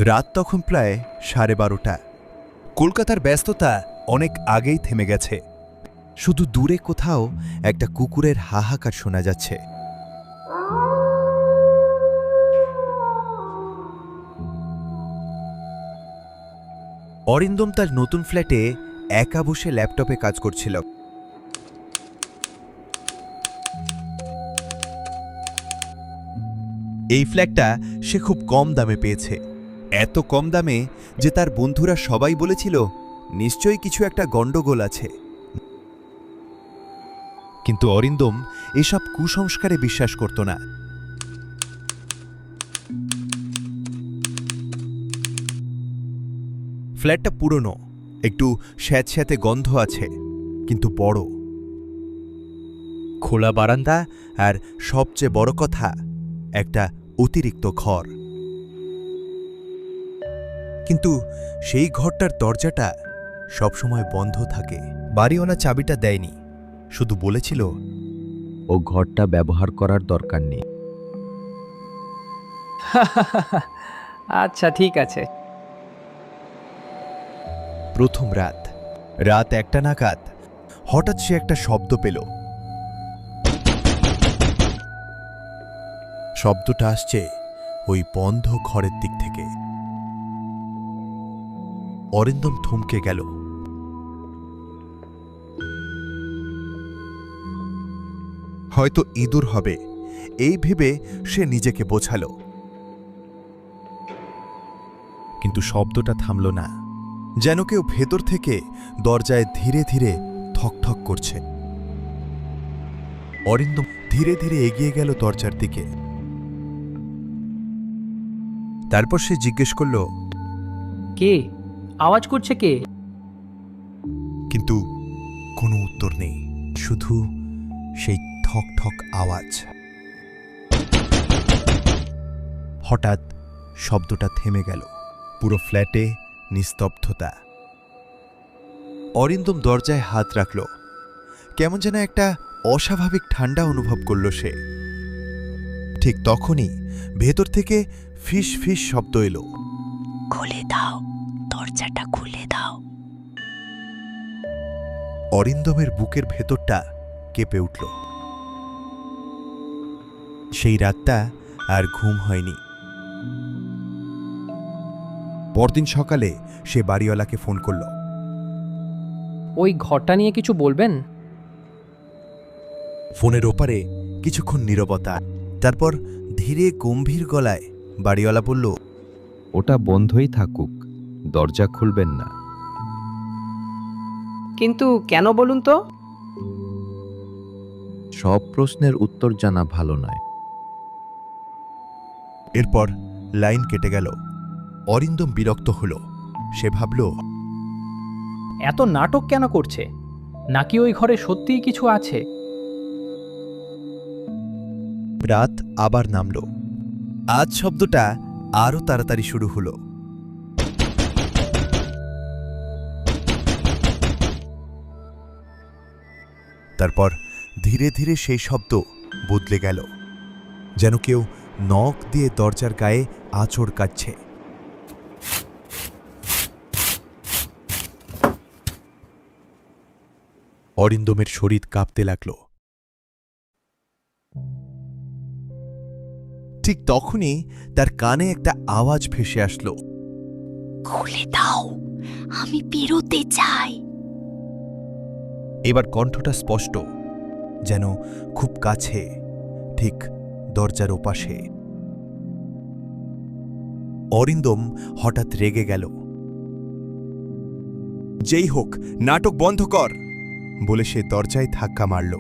রাত তখন প্রায় 12:30। কলকাতার ব্যস্ততা অনেক আগেই থেমে গেছে। শুধু দূরে কোথাও একটা কুকুরের হাহাকার শোনা যাচ্ছে। অরিন্দম তার নতুন ফ্ল্যাটে একা বসে ল্যাপটপে কাজ করছিল। এই ফ্ল্যাটটা সে খুব কম দামে পেয়েছে, এত কম দামে যে তার বন্ধুরা সবাই বলেছিল নিশ্চয়ই কিছু একটা গন্ডগোল আছে। কিন্তু অরিন্দম এসব কুসংস্কারে বিশ্বাস করত না। ফ্ল্যাটটা পুরনো, একটু স্যাঁতস্যাঁতে গন্ধ আছে, কিন্তু বড়। খোলা বারান্দা আর সবচেয়ে বড় কথা একটা অতিরিক্ত ঘর। কিন্তু সেই ঘরটার দরজাটা সবসময় বন্ধ থাকে। বাড়িওয়ালা চাবিটা দেয়নি, শুধু বলেছিল ও ঘরটা ব্যবহার করার দরকার নেই। আচ্ছা ঠিক আছে। প্রথম রাত 1টা নাগাদ হঠাৎ সে একটা শব্দ পেল। শব্দটা আসছে ওই বন্ধ ঘরের দিক থেকে। অরিন্দম থমকে গেল। হয়তো ইঁদুর হবে, এই ভেবে সে নিজেকে বোঝালো। কিন্তু শব্দটা থামল না, যেন কেউ ভেতর থেকে দরজায় ধীরে ধীরে ঠকঠক করছে। অরিন্দম ধীরে ধীরে এগিয়ে গেল দরজার দিকে। তারপর সে জিজ্ঞেস করল, কে আওয়াজ করছে? কে? কিন্তু কোনো উত্তর নেই, শুধু সেই ঠক ঠক আওয়াজ। হঠাৎ শব্দটা থেমে গেল। পুরো ফ্ল্যাটে নিস্তব্ধতা। অরিন্দম দরজায় হাত রাখল। কেমন যেন একটা অস্বাভাবিক ঠান্ডা অনুভব করল সে। ঠিক তখনই ভেতর থেকে ফিস ফিস শব্দ এলো। খুলে দাও, দরজাটা খুলে দাও। অরিন্দমের বুকের ভেতরটা কেঁপে উঠল। সেই রাতটা আর ঘুম হয়নি। পরদিন সকালে সে বাড়িওয়ালাকে ফোন করল। ওই ঘরটা নিয়ে কিছু বলবেন? ফোনের ওপারে কিছুক্ষণ নীরবতা। তারপর ধীরে গম্ভীর গলায় বাড়িওয়ালা বলল, ওটা বন্ধই থাকুক, দরজা খুলবেন না। কিন্তু কেন বলুন তো? সব প্রশ্নের উত্তর জানা ভালো নয়। এরপর লাইন কেটে গেল। অরিন্দম বিরক্ত হল। সে ভাবল, এত নাটক কেন করছে? নাকি ওই ঘরে সত্যিই কিছু আছে? রাত আবার নামল। আজ শব্দটা আরো তাড়াতাড়ি শুরু হলো। তারপর ধীরে ধীরে সেই শব্দ বদলে গেল, যেন কেউ নখ দিয়ে দরজার গায়ে আঁচড় কাটছে। অরিন্দমের শরীর কাঁপতে লাগল। ঠিক তখনই তার কানে একটা আওয়াজ ভেসে আসলো। খুলে দাও, আমি বেরোতে চাই। এবার কণ্ঠটা স্পষ্ট, যেন খুব কাছে, ঠিক দরজার ওপাশে। অরিন্দম হঠাৎ রেগে গেল। যেই হোক, নাটক বন্ধ কর বলে সে দরজায় ধাক্কা মারল।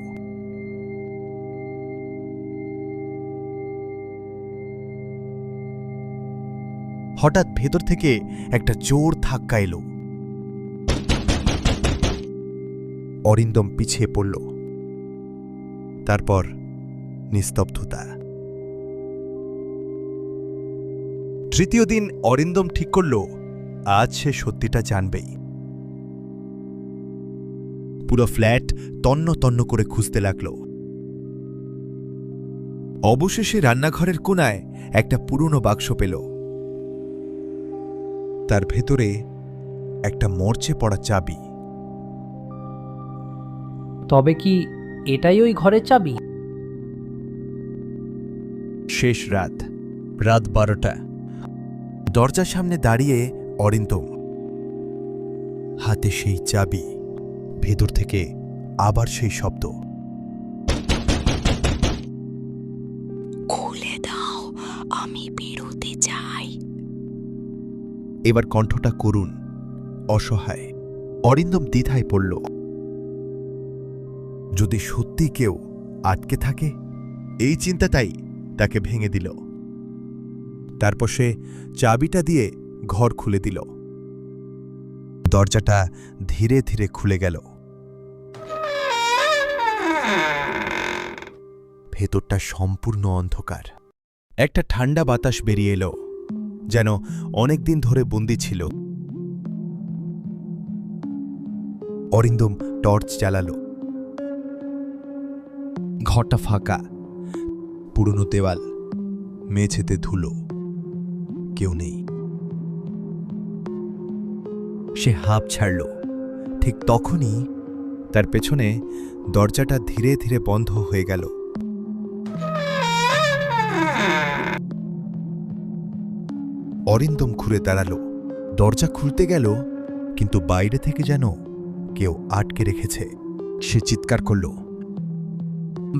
হঠাৎ ভেতর থেকে একটা জোর ধাক্কা এলো। অরিন্দম পিছিয়ে পড়ল। তারপর নিস্তব্ধতা। তৃতীয় দিন অরিন্দম ঠিক করল, আজ সে সত্যিটা জানবেই। পুরো ফ্ল্যাট তন্ন তন্ন করে খুঁজতে লাগল। অবশেষে রান্নাঘরের কোণায় একটা পুরনো বাক্স পেল। তার ভেতরে একটা মরচে পড়া চাবি। তবে কি এটাই ওই ঘরের চাবি? শেষ রাত 12টা। দরজার সামনে দাঁড়িয়ে অরিন্দম, হাতে সেই চাবি, ভেতর থেকে আবার সেই শব্দ। খুলে দাও, আমি বেরোতে চাই। এবার কণ্ঠটা করুণ, অসহায়। অরিন্দম দ্বিধায় পড়ল। যদি সত্যি কেউ আটকে থাকে, এই চিন্তাটাই তাকে ভেঙে দিল। তারপর সে চাবিটা দিয়ে ঘর খুলে দিল। দরজাটা ধীরে ধীরে খুলে গেল। ভেতরটা সম্পূর্ণ অন্ধকার। একটা ঠান্ডা বাতাস বেরিয়ে এলো, যেন অনেকদিন ধরে বন্দি ছিল। অরিন্দম টর্চ জ্বালালো। ঘরটা ফাঁকা, পুরনো দেওয়াল, মেঝেতে ধুলো, কেউ নেই। সে হাঁপ ছাড়ল। ঠিক তখনই তার পেছনে দরজাটা ধীরে ধীরে বন্ধ হয়ে গেল। অরিন্দম ঘুরে দাঁড়ালো। দরজা খুলতে গেল, কিন্তু বাইরে থেকে যেন কেউ আটকে রেখেছে। সে চিৎকার করল,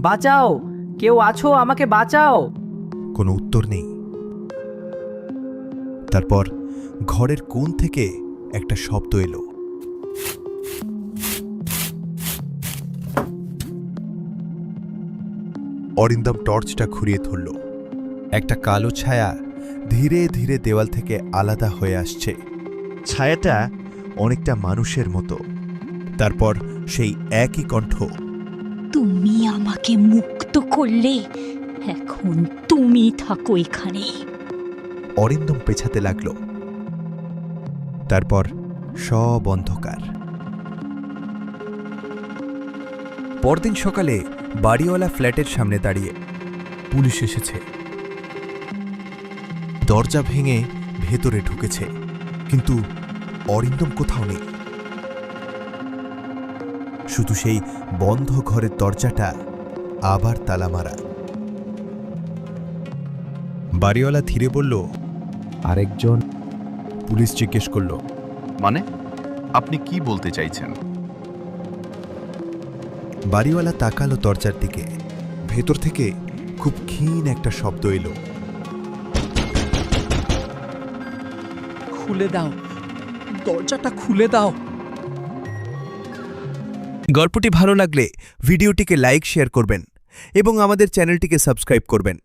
বাঁচাও! কেউ আছো? আমাকে বাঁচাও! কোনো উত্তর নেই। তারপর ঘরের কোণ থেকে একটা শব্দ এলো। অরিন্দম টর্চটা ঘুরিয়ে ধরল। একটা কালো ছায়া ধীরে ধীরে দেওয়াল থেকে আলাদা হয়ে আসছে। ছায়াটা অনেকটা মানুষের মতো। তারপর সেই একই কণ্ঠ, তুমি আমাকে মুক্ত করলে, এখন তুমি থাকো এখানে। অরিন্দম পেছাতে লাগল। তারপর সব অন্ধকার। পরদিন সকালে বাড়িওয়ালা ফ্ল্যাটের সামনে দাঁড়িয়ে, পুলিশ এসেছে। দরজা ভেঙে ভেতরে ঢুকেছে, কিন্তু অরিন্দম কোথাও নেই। শুধু সেই বন্ধ ঘরের দরজাটা আবার তালা মারা। বাড়িওয়ালা ধীরে বলল, আরেকজন? পুলিশ জিজ্ঞেস করল, মানে আপনি কি বলতে চাইছেন? বাড়িওয়ালা তাকালো দরজার দিকে। ভেতর থেকে খুব ক্ষীণ একটা শব্দ এলো, খুলে দাও, দরজাটা খুলে দাও। গল্পটি ভালো লাগলে ভিডিওটিকে লাইক শেয়ার করবেন এবং আমাদের চ্যানেলটিকে সাবস্ক্রাইব করবেন।